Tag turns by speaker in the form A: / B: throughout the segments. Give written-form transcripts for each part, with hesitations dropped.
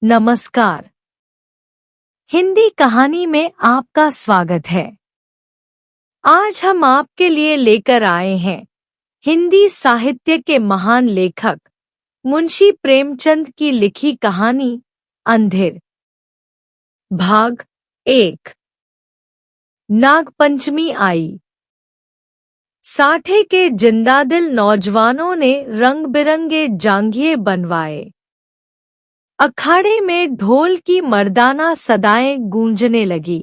A: नमस्कार। हिंदी कहानी में आपका स्वागत है। आज हम आपके लिए लेकर आए हैं हिंदी साहित्य के महान लेखक मुंशी प्रेमचंद की लिखी कहानी अंधेर। भाग 1। नागपंचमी आई। साठे के जिंदादिल नौजवानों ने रंग बिरंगे जांघिए बनवाए। अखाड़े में ढोल की मर्दाना सदाएं गूंजने लगी।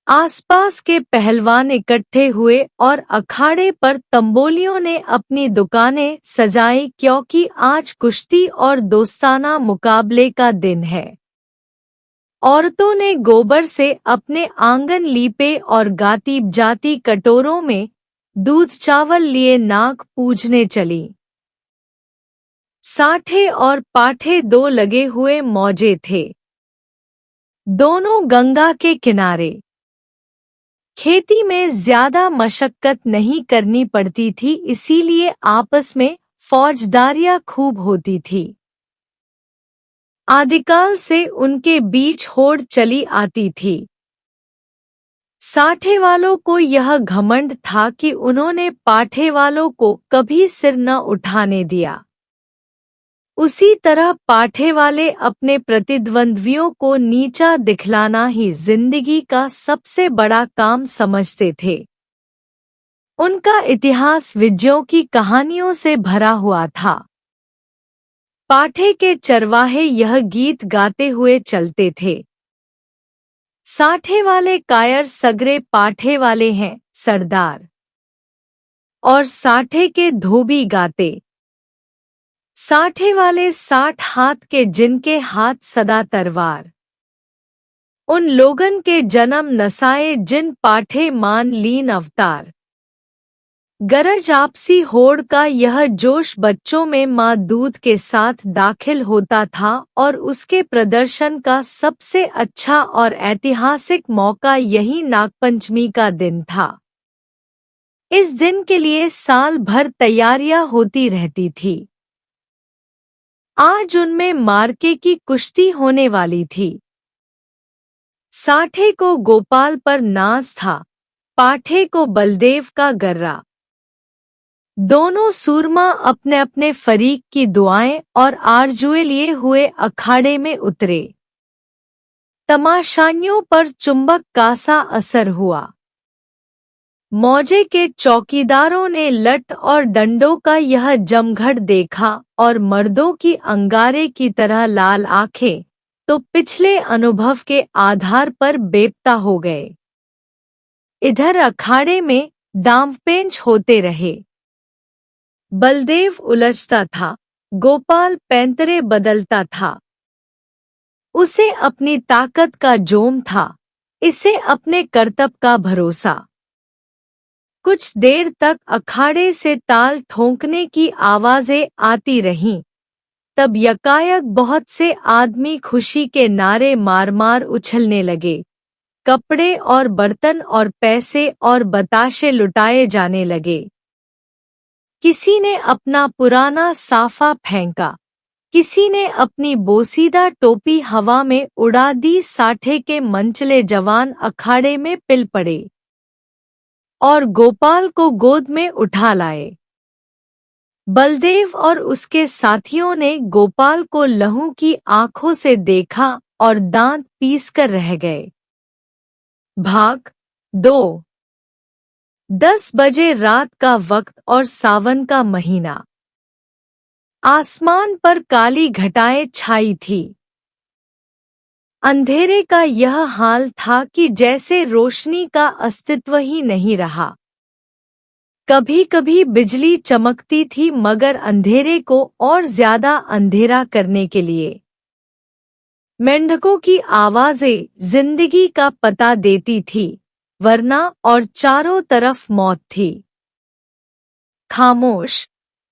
A: आसपास के पहलवान इकट्ठे हुए और अखाड़े पर तंबोलियों ने अपनी दुकानें सजाई, क्योंकि आज कुश्ती और दोस्ताना मुकाबले का दिन है। औरतों ने गोबर से अपने आंगन लीपे और गाती जाती कटोरों में दूध चावल लिए नाग पूजने चली। साठे और पाठे दो लगे हुए मौजे थे, दोनों गंगा के किनारे। खेती में ज्यादा मशक्कत नहीं करनी पड़ती थी, इसीलिए आपस में फौजदारियां खूब होती थी। आदिकाल से उनके बीच होड़ चली आती थी। साठे वालों को यह घमंड था कि उन्होंने पाठे वालों को कभी सिर न उठाने दिया। उसी तरह पाठे वाले अपने प्रतिद्वंद्वियों को नीचा दिखलाना ही जिंदगी का सबसे बड़ा काम समझते थे। उनका इतिहास विजयों की कहानियों से भरा हुआ था। पाठे के चरवाहे यह गीत गाते हुए चलते थे। साठे वाले कायर सगरे पाठे वाले हैं सरदार, और साठे के धोबी गाते। साठे वाले 60 हाथ के, जिनके हाथ सदा तलवार। उन लोगन के जन्म नसाए, जिन पाठे मान लीन अवतार। गरज आपसी होड़ का यह जोश बच्चों में माँ दूध के साथ दाखिल होता था, और उसके प्रदर्शन का सबसे अच्छा और ऐतिहासिक मौका यही नागपंचमी का दिन था। इस दिन के लिए साल भर तैयारियां होती रहती थी। आज उनमें मार्के की कुश्ती होने वाली थी। साठे को गोपाल पर नाज था, पाठे को बलदेव का गर्रा। दोनों सूरमा अपने अपने फरीक की दुआएं और आरजुए लिए हुए अखाड़े में उतरे। तमाशाइयों पर चुंबक का सा असर हुआ। मौजे के चौकीदारों ने लठ और डंडों का यह जमघट देखा और मर्दों की अंगारे की तरह लाल आंखें तो पिछले अनुभव के आधार पर बेपता हो गए। इधर अखाड़े में दांवपेंच होते रहे। बलदेव उलझता था, गोपाल पैंतरे बदलता था। उसे अपनी ताकत का जोम था, इसे अपने करतब का भरोसा। कुछ देर तक अखाड़े से ताल ठोंकने की आवाजें आती रहीं। तब यकायक बहुत से आदमी खुशी के नारे मार मार उछलने लगे। कपड़े और बर्तन और पैसे और बताशे लुटाए जाने लगे। किसी ने अपना पुराना साफा फेंका, किसी ने अपनी बोसीदा टोपी हवा में उड़ा दी। साठे के मंचले जवान अखाड़े में पिल पड़े और गोपाल को गोद में उठा लाए। बलदेव और उसके साथियों ने गोपाल को लहू की आंखों से देखा और दांत पीसकर रह गए। भाग 2। 10 बजे रात का वक्त और सावन का महीना। आसमान पर काली घटाएं छाई थी। अंधेरे का यह हाल था कि जैसे रोशनी का अस्तित्व ही नहीं रहा। कभी कभी बिजली चमकती थी, मगर अंधेरे को और ज्यादा अंधेरा करने के लिए। मेंढकों की आवाजें जिंदगी का पता देती थी, वरना और चारों तरफ मौत थी। खामोश,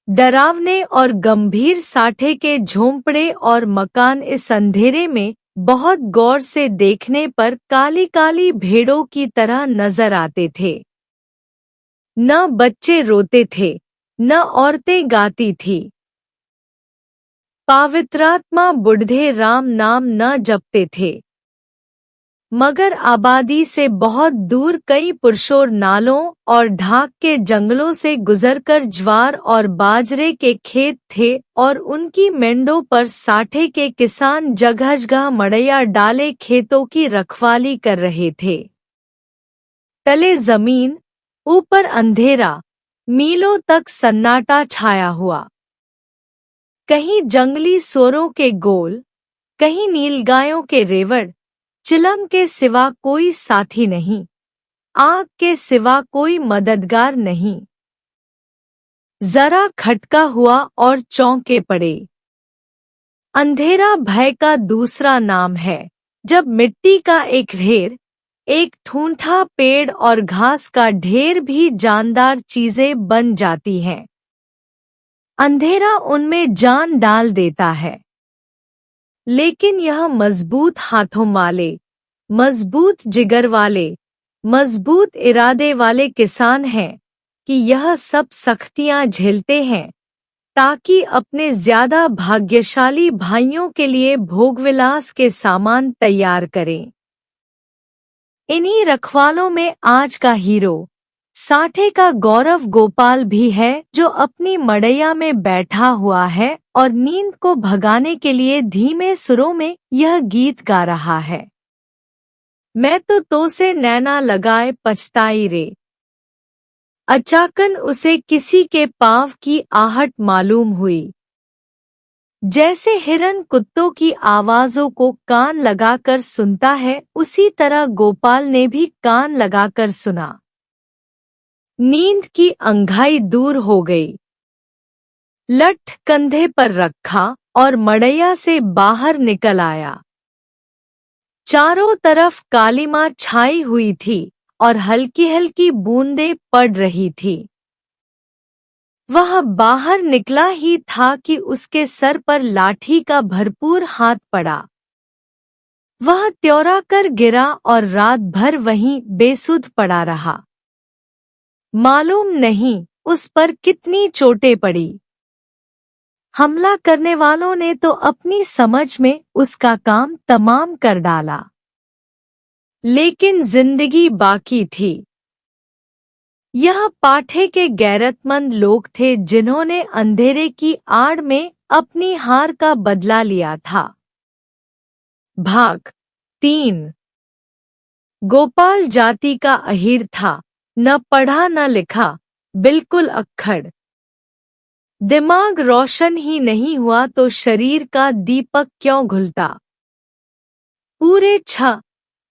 A: डरावने और गंभीर साठे के झोंपड़े और मकान इस अंधेरे में बहुत गौर से देखने पर काली काली भेड़ों की तरह नजर आते थे। न बच्चे रोते थे, न औरतें गाती थी। पवित्रात्मा बूढ़े राम नाम न जपते थे, मगर आबादी से बहुत दूर कई पुरशोर नालों और ढाक के जंगलों से गुजरकर ज्वार और बाजरे के खेत थे और उनकी मेंढों पर साठे के किसान जगह जगह मड़ैया डाले खेतों की रखवाली कर रहे थे। तले जमीन, ऊपर अंधेरा, मीलों तक सन्नाटा छाया हुआ। कहीं जंगली सूरों के गोल, कहीं नीलगायों के रेवड़, चिलम के सिवा कोई साथी नहीं, आग के सिवा कोई मददगार नहीं। जरा खटका हुआ और चौंके पड़े। अंधेरा भय का दूसरा नाम है। जब मिट्टी का एक ढेर, एक ठूंठा पेड़ और घास का ढेर भी जानदार चीजें बन जाती हैं, अंधेरा उनमें जान डाल देता है। लेकिन यह मजबूत हाथों वाले, मजबूत जिगर वाले, मजबूत इरादे वाले किसान हैं कि यह सब सख्तियां झेलते हैं ताकि अपने ज्यादा भाग्यशाली भाइयों के लिए भोगविलास के सामान तैयार करें। इन्हीं रखवालों में आज का हीरो, साठे का गौरव गोपाल भी है, जो अपनी मड़ैया में बैठा हुआ है और नींद को भगाने के लिए धीमे सुरों में यह गीत गा रहा है। मैं तो से नैना लगाए पछताई रे। अचाकन उसे किसी के पाँव की आहट मालूम हुई। जैसे हिरन कुत्तों की आवाजों को कान लगाकर सुनता है, उसी तरह गोपाल ने भी कान लगाकर सुना। नींद की अंघाई दूर हो गई। लठ कंधे पर रखा और मड़ैया से बाहर निकल आया। चारों तरफ कालिमा छाई हुई थी और हल्की हल्की बूंदें पड़ रही थी। वह बाहर निकला ही था कि उसके सर पर लाठी का भरपूर हाथ पड़ा। वह त्योरा कर गिरा और रात भर वहीं बेसुध पड़ा रहा। मालूम नहीं उस पर कितनी चोटें पड़ी। हमला करने वालों ने तो अपनी समझ में उसका काम तमाम कर डाला, लेकिन जिंदगी बाकी थी। यह पाठे के गैरतमंद लोग थे जिन्होंने अंधेरे की आड़ में अपनी हार का बदला लिया था। भाग 3। गोपाल जाति का अहीर था, न पढ़ा न लिखा, बिल्कुल अक्खड़। दिमाग रोशन ही नहीं हुआ तो शरीर का दीपक क्यों घुलता। पूरे 6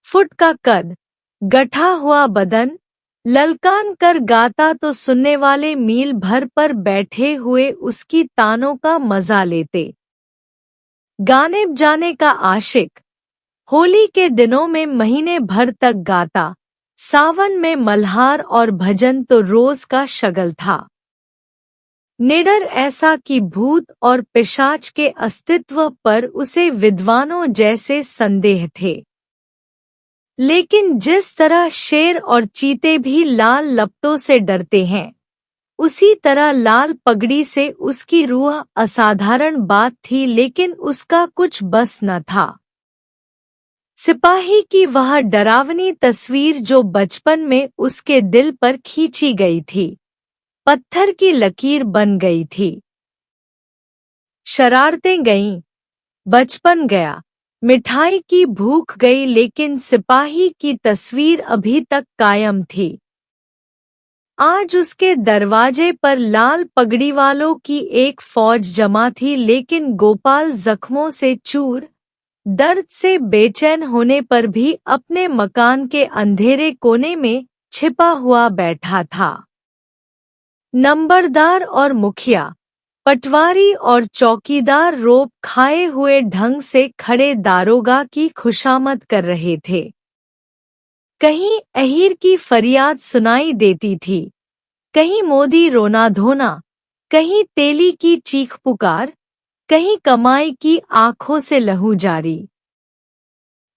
A: फुट का कद, गठा हुआ बदन, ललकान कर गाता तो सुनने वाले मील भर पर बैठे हुए उसकी तानों का मजा लेते। गाने बजाने का आशिक, होली के दिनों में महीने भर तक गाता, सावन में मल्हार और भजन तो रोज का शगल था। निडर ऐसा कि भूत और पिशाच के अस्तित्व पर उसे विद्वानों जैसे संदेह थे। लेकिन जिस तरह शेर और चीते भी लाल लपटों से डरते हैं, उसी तरह लाल पगड़ी से उसकी रूह असाधारण बात थी, लेकिन उसका कुछ बस न था। सिपाही की वह डरावनी तस्वीर जो बचपन में उसके दिल पर खींची गई थी, पत्थर की लकीर बन गई थी। शरारतें गईं, बचपन गया, मिठाई की भूख गई, लेकिन सिपाही की तस्वीर अभी तक कायम थी। आज उसके दरवाजे पर लाल पगड़ी वालों की एक फौज जमा थी, लेकिन गोपाल जख्मों से चूर, दर्द से बेचैन होने पर भी अपने मकान के अंधेरे कोने में छिपा हुआ बैठा था। नंबरदार और मुखिया, पटवारी और चौकीदार रोब खाए हुए ढंग से खड़े दारोगा की खुशामद कर रहे थे। कहीं अहीर की फरियाद सुनाई देती थी, कहीं मोदी रोना धोना, कहीं तेली की चीख पुकार, कहीं कमाई की आंखों से लहू जारी।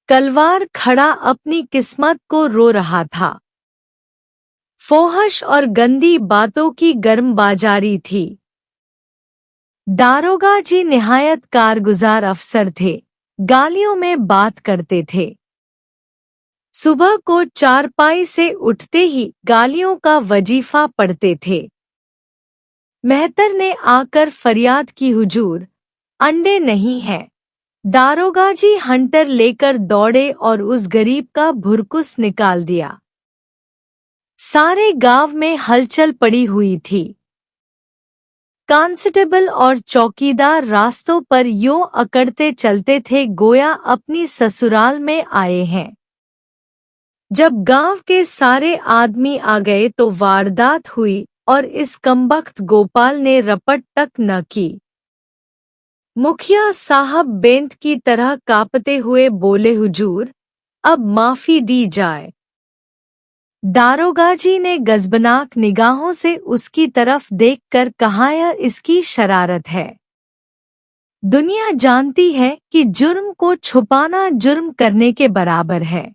A: कलवार खड़ा अपनी किस्मत को रो रहा था। फोहश और गंदी बातों की गर्म बाजारी थी। दारोगा जी निहायत कारगुजार अफसर थे, गालियों में बात करते थे। सुबह को चारपाई से उठते ही गालियों का वजीफा पढ़ते थे। मेहतर ने आकर फरियाद की, हुजूर, अंडे नहीं हैं। दारोगा जी हंटर लेकर दौड़े और उस गरीब का भुरकुस निकाल दिया। सारे गांव में हलचल पड़ी हुई थी। कांस्टेबल और चौकीदार रास्तों पर यूं अकड़ते चलते थे गोया अपनी ससुराल में आए हैं। जब गांव के सारे आदमी आ गए तो वारदात हुई और इस कमबख्त गोपाल ने रपट तक न की। मुखिया साहब बेंत की तरह कांपते हुए बोले, हुजूर, अब माफी दी जाए। दारोगा जी ने गजबनाक निगाहों से उसकी तरफ देखकर कहा, यह इसकी शरारत है। दुनिया जानती है कि जुर्म को छुपाना जुर्म करने के बराबर है।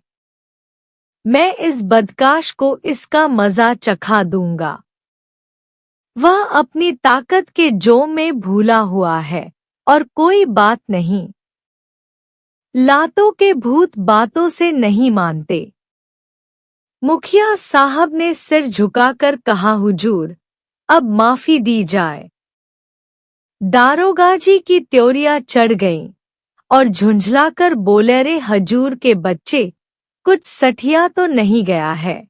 A: मैं इस बदकाश को इसका मजा चखा दूंगा। वह अपनी ताकत के जोम में भूला हुआ है और कोई बात नहीं। लातों के भूत बातों से नहीं मानते। मुखिया साहब ने सिर झुकाकर कहा, हुजूर, अब माफी दी जाए। दारोगा जी की त्योरियां चढ़ गईं और झुंझलाकर बोले, रे हजूर के बच्चे, कुछ सठिया तो नहीं गया है।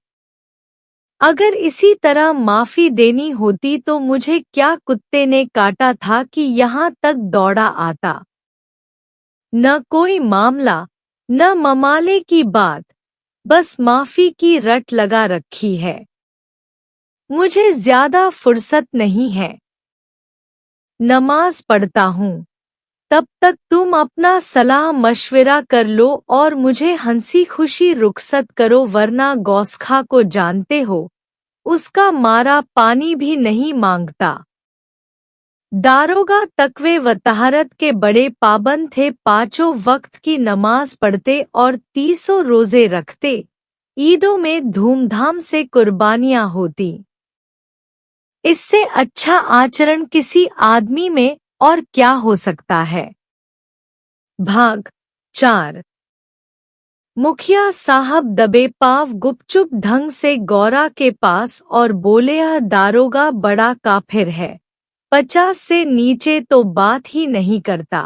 A: अगर इसी तरह माफी देनी होती तो मुझे क्या कुत्ते ने काटा था कि यहाँ तक दौड़ा आता। न कोई मामला, न ममाले की बात, बस माफी की रट लगा रखी है। मुझे ज्यादा फुर्सत नहीं है। नमाज पढ़ता हूँ। तब तक तुम अपना सलाह मशविरा कर लो और मुझे हंसी खुशी रुखसत करो, वरना गौसखा को जानते हो, उसका मारा पानी भी नहीं मांगता। दारोगा तकवे व तहारत के बड़े पाबंद थे। 5 वक्त की नमाज पढ़ते और 30 रोजे रखते। ईदों में धूमधाम से कुर्बानियां होती। इससे अच्छा आचरण किसी आदमी में और क्या हो सकता है। भाग 4। मुखिया साहब दबे पांव गुपचुप ढंग से गौरा के पास और बोले, यह दारोगा बड़ा काफिर है, 50 से नीचे तो बात ही नहीं करता।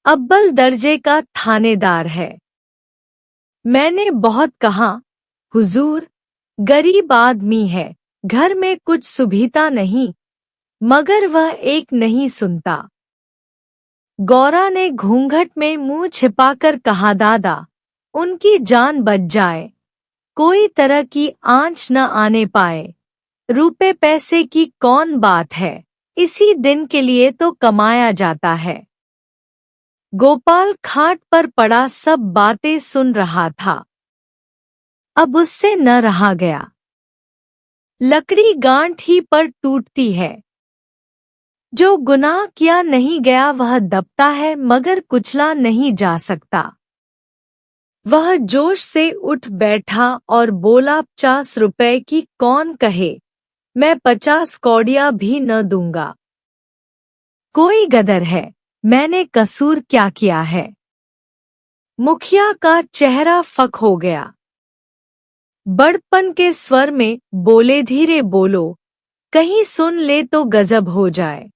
A: अव्वल दर्जे का थानेदार है। मैंने बहुत कहा, हुजूर, गरीब आदमी है, घर में कुछ सुविधा नहीं, मगर वह एक नहीं सुनता। गौरा ने घूंघट में मुंह छिपाकर कहा, दादा, उनकी जान बच जाए, कोई तरह की आंच न आने पाए। रुपए पैसे की कौन बात है, इसी दिन के लिए तो कमाया जाता है। गोपाल खाट पर पड़ा सब बातें सुन रहा था। अब उससे न रहा गया। लकड़ी गांठ ही पर टूटती है। जो गुनाह किया नहीं गया वह दबता है मगर कुचला नहीं जा सकता। वह जोश से उठ बैठा और बोला, 50 रुपए की कौन कहे, मैं 50 कौड़ियां भी न दूंगा। कोई गदर है, मैंने कसूर क्या किया है। मुखिया का चेहरा फक हो गया। बड़पन के स्वर में बोले, धीरे बोलो, कहीं सुन ले तो गजब हो जाए।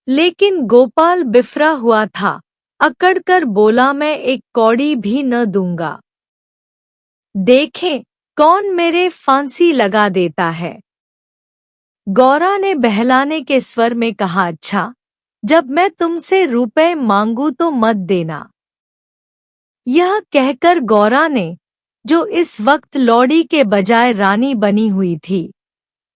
A: लेकिन गोपाल बिफरा हुआ था, अकड़कर बोला, मैं 1 कौड़ी भी न दूंगा। देखें कौन मेरे फांसी लगा देता है। गौरा ने बहलाने के स्वर में कहा, अच्छा, जब मैं तुमसे रुपए मांगू तो मत देना। यह कहकर गौरा ने, जो इस वक्त लौड़ी के बजाय रानी बनी हुई थी,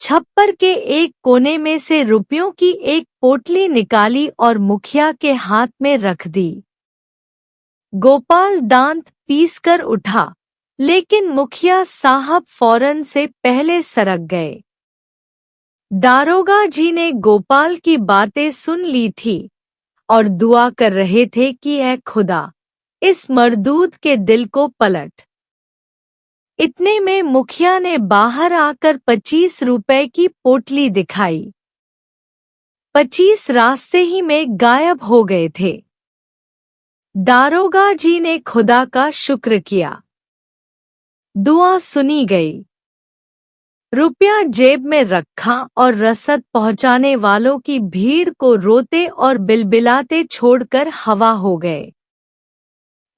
A: छप्पर के एक कोने में से रुपयों की एक पोटली निकाली और मुखिया के हाथ में रख दी। गोपाल दांत पीसकर उठा, लेकिन मुखिया साहब फौरन से पहले सरक गए। दारोगा जी ने गोपाल की बातें सुन ली थी और दुआ कर रहे थे कि ऐ खुदा, इस मरदूद के दिल को पलट। इतने में मुखिया ने बाहर आकर 25 रुपए की पोटली दिखाई। 25 रास्ते ही में गायब हो गए थे। दारोगा जी ने खुदा का शुक्र किया। दुआ सुनी गई। रुपया जेब में रखा और रसद पहुंचाने वालों की भीड़ को रोते और बिलबिलाते छोड़कर हवा हो गए।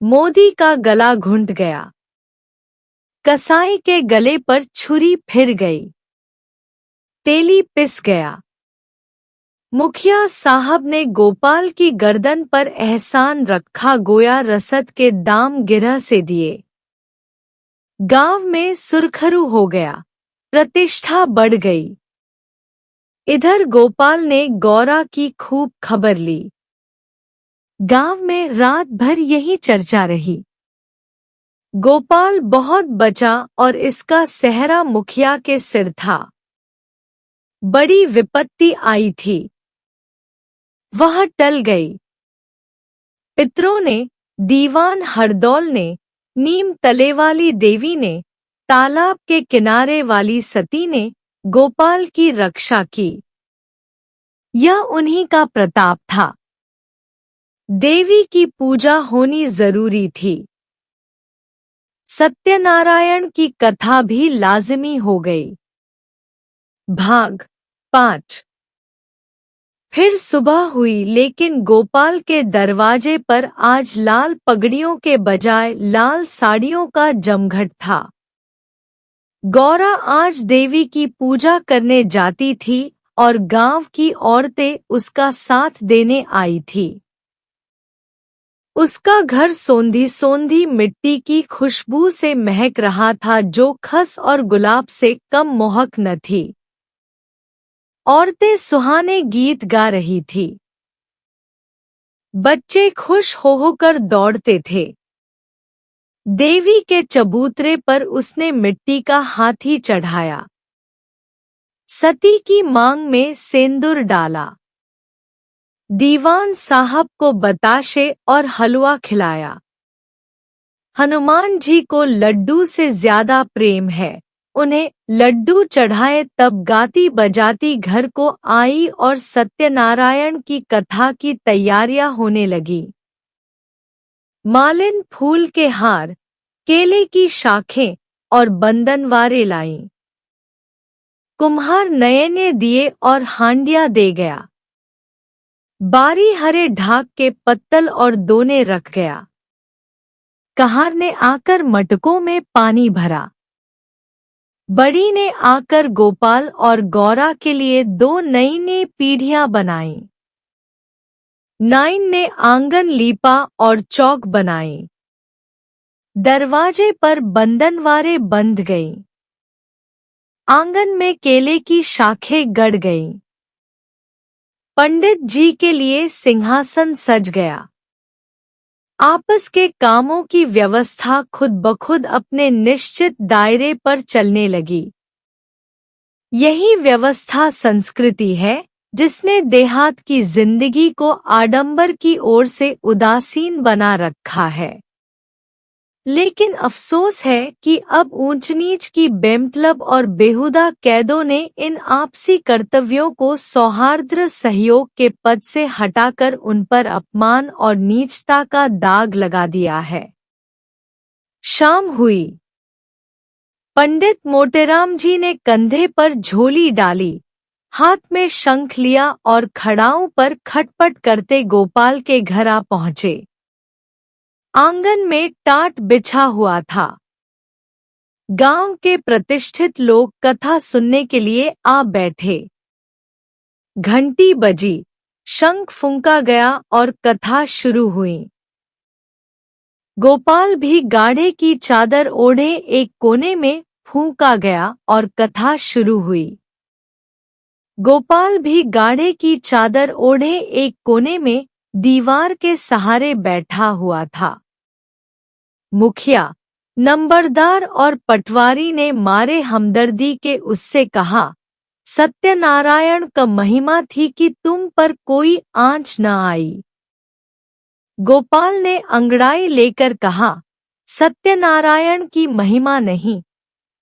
A: मोदी का गला घुंट गया। कसाई के गले पर छुरी फिर गई। तेली पिस गया। मुखिया साहब ने गोपाल की गर्दन पर एहसान रखा, गोया रसद के दाम गिरह से दिए। गांव में सुरखरू हो गया। प्रतिष्ठा बढ़ गई। इधर गोपाल ने गौरा की खूब खबर ली। गांव में रात भर यही चर्चा रही। गोपाल बहुत बचा और इसका सेहरा मुखिया के सिर था। बड़ी विपत्ति आई थी, वह टल गई। पितरों ने, दीवान हरदौल ने, नीम तले वाली देवी ने, तालाब के किनारे वाली सती ने गोपाल की रक्षा की। यह उन्हीं का प्रताप था। देवी की पूजा होनी जरूरी थी। सत्यनारायण की कथा भी लाजिमी हो गई। भाग 5। फिर सुबह हुई, लेकिन गोपाल के दरवाजे पर आज लाल पगड़ियों के बजाय लाल साड़ियों का जमघट था। गौरा आज देवी की पूजा करने जाती थी और गांव की औरतें उसका साथ देने आई थी। उसका घर सोंधी सोंधी मिट्टी की खुशबू से महक रहा था, जो खस और गुलाब से कम मोहक न थी। औरतें सुहाने गीत गा रही थी। बच्चे खुश हो होकर दौड़ते थे। देवी के चबूतरे पर उसने मिट्टी का हाथी चढ़ाया। सती की मांग में सेंदूर डाला। दीवान साहब को बताशे और हलवा खिलाया। हनुमान जी को लड्डू से ज्यादा प्रेम है। उन्हें लड्डू चढ़ाए, तब गाती बजाती घर को आई और सत्यनारायण की कथा की तैयारियां होने लगी। मालिन फूल के हार, केले की शाखें और बंदनवारे लाईं। कुम्हार नए नए दिए और हांडियां दे गया। बारी हरे ढाक के पत्तल और दोने रख गया। कहार ने आकर मटकों में पानी भरा। बड़ी ने आकर गोपाल और गौरा के लिए 2 नई नई पीढ़ियां बनाईं। नाइन ने आंगन लीपा और चौक बनाई। दरवाजे पर बंदनवारे बंध गईं। आंगन में केले की शाखें गड़ गईं। पंडित जी के लिए सिंहासन सज गया। आपस के कामों की व्यवस्था खुद ब खुद अपने निश्चित दायरे पर चलने लगी। यही व्यवस्था संस्कृति है, जिसने देहात की जिंदगी को आडंबर की ओर से उदासीन बना रखा है। लेकिन अफसोस है कि अब ऊंच नीच की बेमतलब और बेहुदा कैदों ने इन आपसी कर्तव्यों को सौहार्द्र सहयोग के पद से हटाकर उन पर अपमान और नीचता का दाग लगा दिया है। शाम हुई। पंडित मोटेराम जी ने कंधे पर झोली डाली, हाथ में शंख लिया और खड़ाओं पर खटपट करते गोपाल के घर आ पहुंचे। आंगन में टाट बिछा हुआ था। गांव के प्रतिष्ठित लोग कथा सुनने के लिए आ बैठे। घंटी बजी, शंख फूंका गया और कथा शुरू हुई। गोपाल भी गाढ़े की चादर ओढ़े एक कोने में फूंका गया और कथा शुरू हुई। गोपाल भी गाढ़े की चादर ओढ़े एक कोने में दीवार के सहारे बैठा हुआ था। मुखिया, नंबरदार और पटवारी ने मारे हमदर्दी के उससे कहा, सत्यनारायण का महिमा थी कि तुम पर कोई आंच न आई। गोपाल ने अंगड़ाई लेकर कहा, सत्यनारायण की महिमा नहीं,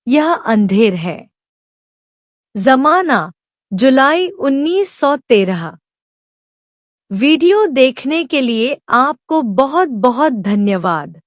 A: यह अंधेर है। जमाना जुलाई 1913। वीडियो देखने के लिए आपको बहुत बहुत धन्यवाद।